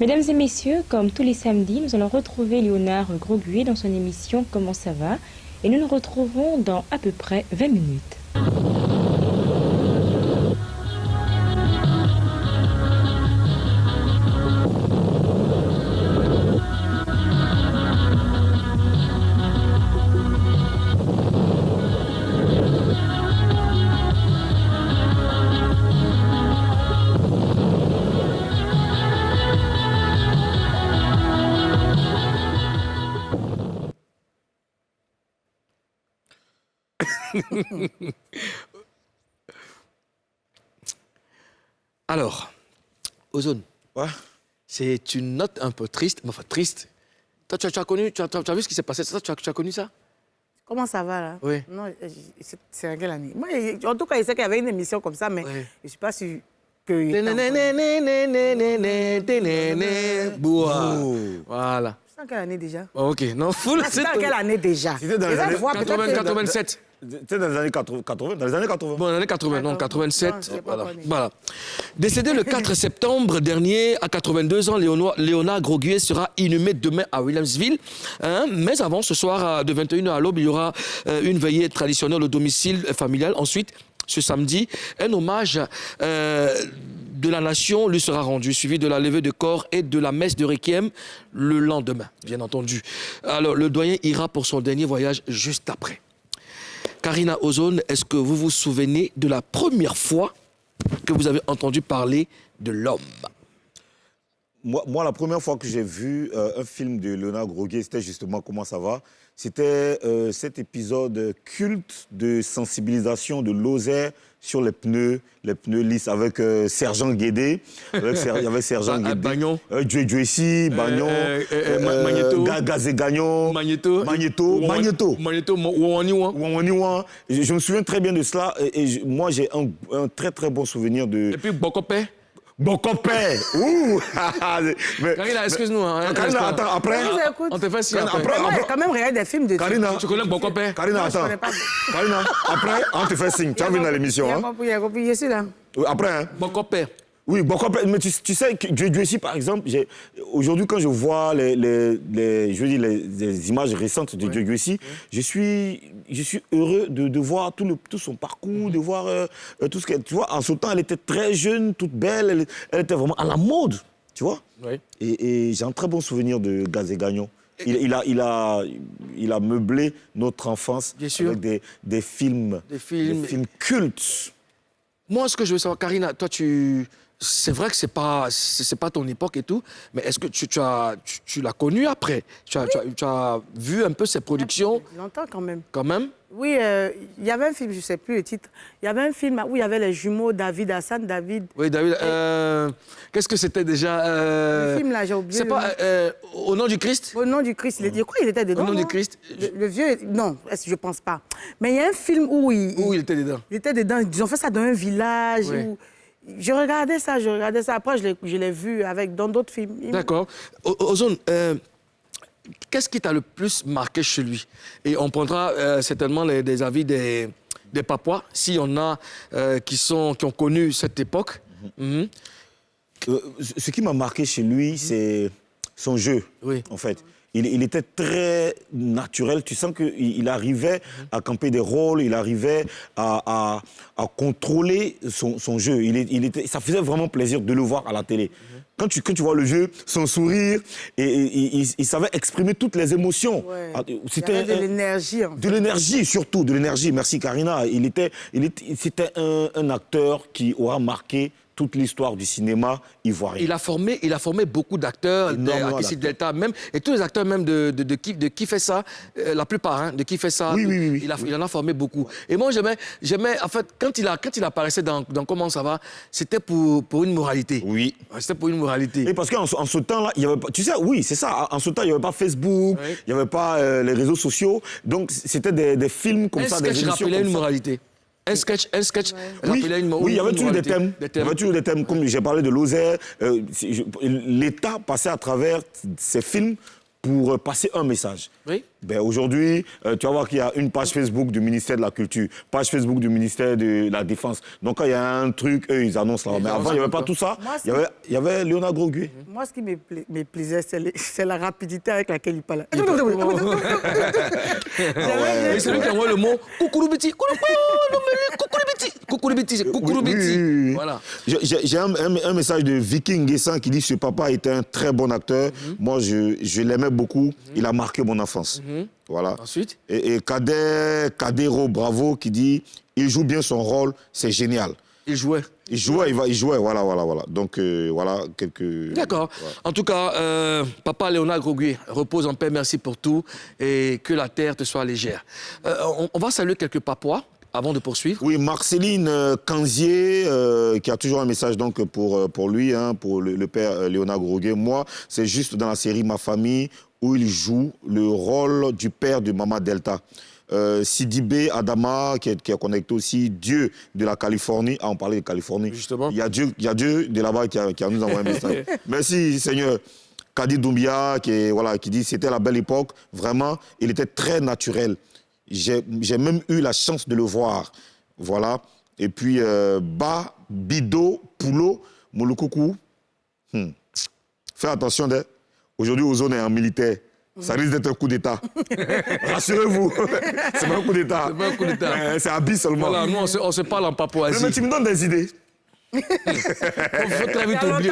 Mesdames et messieurs, comme tous les samedis, nous allons retrouver Léonard Groguet dans son émission Comment ça va? Et nous nous retrouvons dans à peu près 20 minutes. Alors, Ozone, Ouais. c'est une note un peu triste, enfin triste. Toi, tu as connu, tu as vu ce qui s'est passé, tu as connu ça? Comment ça va, là? Oui. Non, c'est en quelle année? Moi, en tout cas, je sais qu'il y avait une émission comme ça, mais Oui. je ne suis pas sûre que... Boua. Voilà. C'est en quelle année déjà? Ok, non, full. C'est en quelle année déjà? C'était dans les Déjà, années je vois peut-être 80, que- 87. C'était dans les années 80. Dans les années 80. Bon, dans les années 80, non, D'accord. 87. Non, c'est pas Voilà. connu. Voilà. Décédé le 4 septembre dernier, à 82 ans, Léonard Groguet sera inhumé demain à Williamsville. Hein, mais avant, ce soir, de 21h à l'aube, il y aura une veillée traditionnelle au domicile familial. Ensuite, ce samedi, un hommage de la nation lui sera rendu, suivi de la levée de corps et de la messe de requiem le lendemain, bien entendu. Alors, le doyen ira pour son dernier voyage juste après. Karina Ozone, est-ce que vous vous souvenez de la première fois que vous avez entendu parler de l'homme? Moi, la première fois que j'ai vu un film de Léonard Groguet, c'était justement Comment ça va? C'était cet épisode culte de sensibilisation de Lozère sur les pneus lisses avec Sergent Guédé. Il y avait Sergent Guédé. Bagnon. Djouessi, Bagnon. Magnéto. Gazé Gagnon. Magnéto. Magnéto. Ouaniwa. Je me souviens très bien de cela. Moi, j'ai un très, très bon souvenir de... Et puis Bokopé. Bon copain. Ouh. Mais- Karina, excuse-nous. Hein, Karina, attends, après... Je vous écoute. On te fait si Karina, après. après- Moi, j'ai quand même regardé des films de... Karina, Tu connais Bokopé? Karina, Non, je attends. connais pas. Karina, après, on te fait signe. Tu as vu dans l'émission, hein? Il y a compris, je suis là. Après, hein? Bokopé. Oui, bon copain. Mais tu sais que Djouessi, par exemple, aujourd'hui, quand je vois les images récentes de Djouessi, je suis heureux de voir tout son parcours, de voir tout ce qu'elle... Tu vois, en ce temps, elle était très jeune, toute belle, elle était vraiment à la mode, tu vois? Oui. Et j'ai un très bon souvenir de Gazé Gagnon. Il a meublé notre enfance Bien sûr. avec des films cultes. Moi, ce que je veux savoir, Karina, toi, c'est vrai que c'est pas ton époque et tout, mais est-ce que tu l'as connu après? Tu as vu un peu ses productions Longtemps quand même. quand même? Oui, il y avait un film, je ne sais plus le titre. Il y avait un film où il y avait les jumeaux David, Hassan, David. Oui, David. Qu'est-ce que c'était déjà Le film là, j'ai oublié. C'est le pas nom. Au nom du Christ? Au nom du Christ. Je crois qu'il était dedans. Au nom du non? Christ. Le vieux, non, je ne pense pas. Mais il y a un film où Où il était dedans? il était dedans. Ils ont fait ça dans un village. Oui. Où... Je regardais ça. Après, je l'ai vu dans d'autres films. D'accord. Ozone, qu'est-ce qui t'a le plus marqué chez lui? Et on prendra certainement des avis des Papois, s'il y en a qui ont connu cette époque. Mhm. Ce qui m'a marqué chez lui, c'est son jeu, Oui. en fait. Il était très naturel. Tu sens qu'il arrivait à camper des rôles, il arrivait à contrôler son jeu. Ça faisait vraiment plaisir de le voir à la télé. Quand tu vois le jeu, son sourire, et il savait exprimer toutes les émotions. Ouais. C'était Il y avait de l'énergie. En fait. de l'énergie, surtout, de l'énergie. Merci, Karina. C'était un acteur qui aura marqué toute l'histoire du cinéma ivoirien. Il a formé beaucoup d'acteurs, Énormément Akissi d'acteurs. Delta même, et tous les acteurs même de qui fait ça, la plupart, hein, de qui fait ça. Oui. Il en a formé beaucoup. Et moi, j'aimais, en fait, quand il apparaissait dans Comment ça va, c'était pour une moralité. Oui. C'était pour une moralité. Et parce qu'en ce temps-là, il y avait pas... Tu sais, oui, c'est ça. En ce temps, il n'y avait pas Facebook, Oui. il n'y avait pas les réseaux sociaux. Donc, c'était des films comme ça, des Est-ce que je émissions rappelais comme une ça. moralité? Un sketch Oui, rappelait une moralité. oui, il y avait toujours des thèmes. Des Il y avait toujours des thèmes. Comme j'ai parlé de Lozère, l'État passait à travers ces films pour passer un message. Oui. Ben aujourd'hui, tu vas voir qu'il y a une page Facebook du ministère de la Culture, page Facebook du ministère de la Défense. Donc quand il y a un truc, eux, ils annoncent là. Mais avant, il n'y avait pas tout ça. Moi, Il y avait Léonard Gros-Gué. Moi, ce qui me plaisait, c'est la rapidité avec laquelle il parlait. Et c'est lui qui envoie le mot coucoulou-biti. Coucoulou-biti, c'est coucoulou-biti. Oui. Voilà. J'ai un message de Viking Guessin qui dit « Ce papa était un très bon acteur. Moi, je l'aimais beaucoup. Il a marqué mon enfance. Voilà. Ensuite? Et Kadero Bravo qui dit « Il joue bien son rôle, c'est génial. » Il jouait. Il jouait, voilà. Donc, voilà, quelques... D'accord. Voilà. En tout cas, papa Léonard Gros-Gué, repose en paix, merci pour tout et que la terre te soit légère. On va saluer quelques papois avant de poursuivre. Oui, Marceline Canzier, qui a toujours un message donc, pour lui, hein, pour le père Léonard Gros-Gué. Moi, c'est juste dans la série Ma Famille où il joue le rôle du père de Mama Delta. Sidibé Adama, qui est connecté aussi, Dieu de la Californie. Ah, on parlait de Californie. Justement. Il y a Dieu de là-bas qui a nous envoyé un message. Merci, Seigneur. Kadi Doumbia, qui dit c'était la belle époque. Vraiment, il était très naturel. J'ai même eu la chance de le voir. Voilà. Et puis, Bido Poulo, Mouloukoukou. Fais attention, aujourd'hui, Ozone est en militaire. Ça risque d'être un coup d'État. Rassurez-vous, c'est pas un coup d'État. C'est pas un coup d'État. C'est habit seulement. Voilà, nous, on se parle en papouasie. Mais tu me donnes des idées. Faut très vite oublier.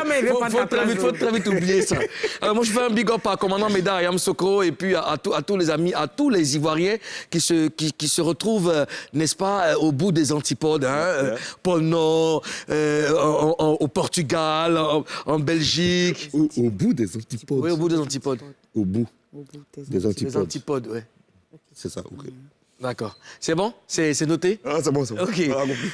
Faut très vite oublier ça. Alors moi je fais un big up à commandant Médard Yam Sokro et puis à tous les amis, à tous les Ivoiriens qui se retrouvent, n'est-ce pas, au bout des antipodes, hein, pôle Nord, au Portugal, en Belgique. Au bout des antipodes. Oui, au bout des antipodes. Au bout des antipodes. Les antipodes, oui. C'est ça, ok. D'accord. C'est bon? C'est noté? Ah, c'est bon. Ok. Ah, compris.